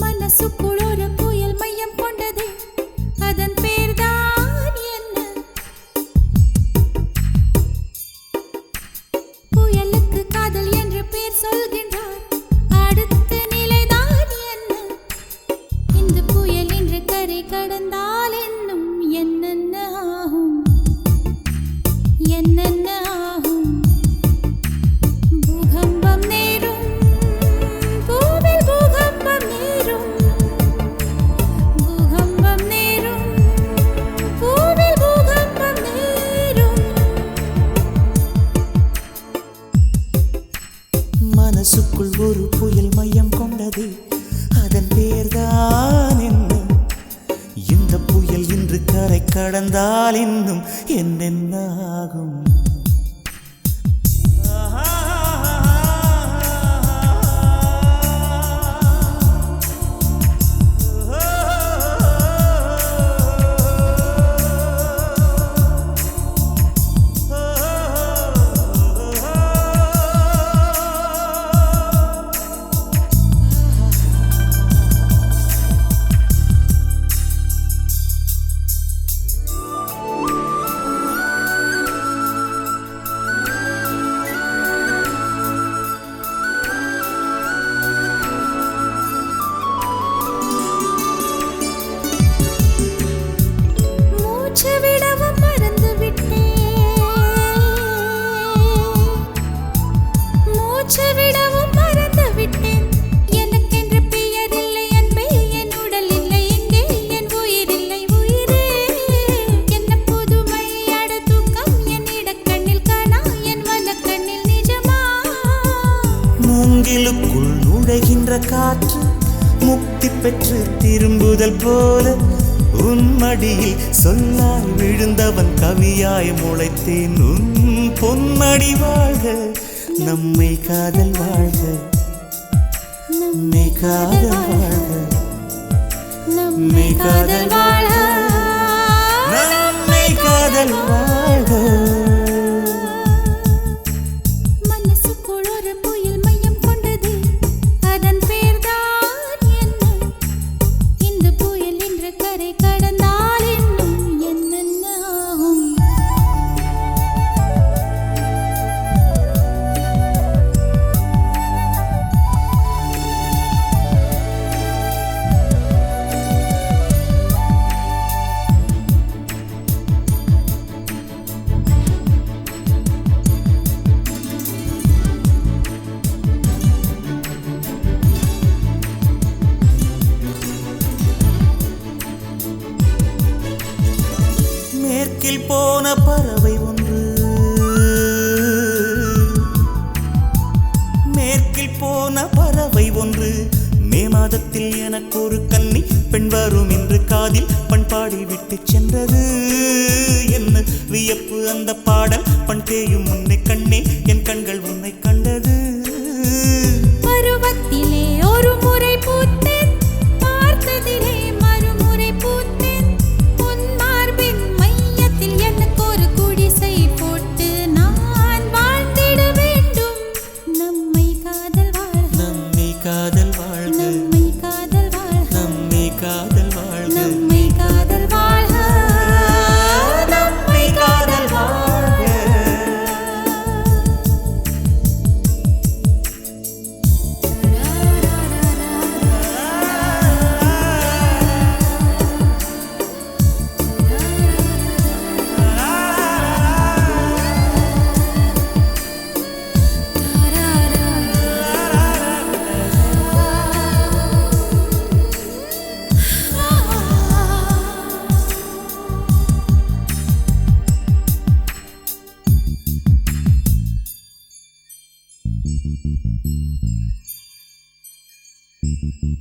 மனசுக்குள் ஒரு புயல் மையம் கொண்டதே, அதன் பேர்தான் என்ன? புயலுக்கு காதல் என்று பேர் சொல்கின்றார், அடுத்த நிலைதான் என்ன? இந்த புயல் இன்று கரை கடந்தால் இன்னும் என்னென்ன ஆகும், என்னென்ன ஆகும்? பூகம்பம் நேரும், பூவில் பூகம்பம் நேரும், பூகம்பம் நேரும், பூவில் பூகம்பம் நேரும். மனசுக்குள் ஒரு புயல் மையம் கொண்டது, அதன் பேர்தான் என்ன? இந்த புயல் இன்று கரை கடந்தால் இன்னும் என்னென்ன ஆகும்? மூச்சு விடவும் மறந்து விட்டேன், மூச்சு விடவும் மறந்து விட்டேன். எனக்கென்று பெயர் இல்லை அன்பே, என் உடல் இல்லை எங்கே, என் உயிர் இல்லை உயிரே. என்ன புதுமை அட தூக்கம், என் இடக்கண்ணில் காணா, என் வலக்கண்ணில் நிஜமா? மூங்கிலுக்குள் நுழைகின்ற காற்று முக்தி பெற்று திரும்புதல் போல, உன் மடியில் சொல்லாய் விழுந்தவன் கவியாய் முளைத்தேன். உன் பொன்மடி வாழ்க, நம்மை காதல் வாழ்க, நம்மை காதல் வாழ்க, நம்மை காதல் வாழ, நம்மை காதல் வாழ்க. மனசுக்குள் ஒரு புயல் மையம் கொண்டது, அதன் பேர்தான் என்ன? இந்த புயல் இன்று கரை கடந்தால் இன்னும் என்னென்ன ஆகும்? மேற்கில் போன பறவை ஒன்று, மேற்கில் போன பறவை ஒன்று, மே மாதத்தில் எனக்கு ஒரு கன்னி பெண் வரும் என்று காதில் பண்பாடி விட்டு சென்றது. என்ன வியப்பு அந்த பாடல், பண் தேயும் உன்னை கண்ணே, என் கண்கள் உன்னை கண்டது. பருவத்திலே ஒரு முறை பூத்தேன், பார்த்ததிலே மறுமுறை பூத்தேன். உன் மார்பின் மையத்தில் எனக்கு ஒரு குடிசை போட்டு நான் வாழ்ந்திட வேண்டும். நம்மை காதல் வாழ்க, நம்மை காதல் வாழ்க, நம்மை காதல் வாழ்க, நம்மை காதல் வாழ்க, நம்மை காதல் வாழ்க, நம்மை காதல் வாழ்க. Thank you.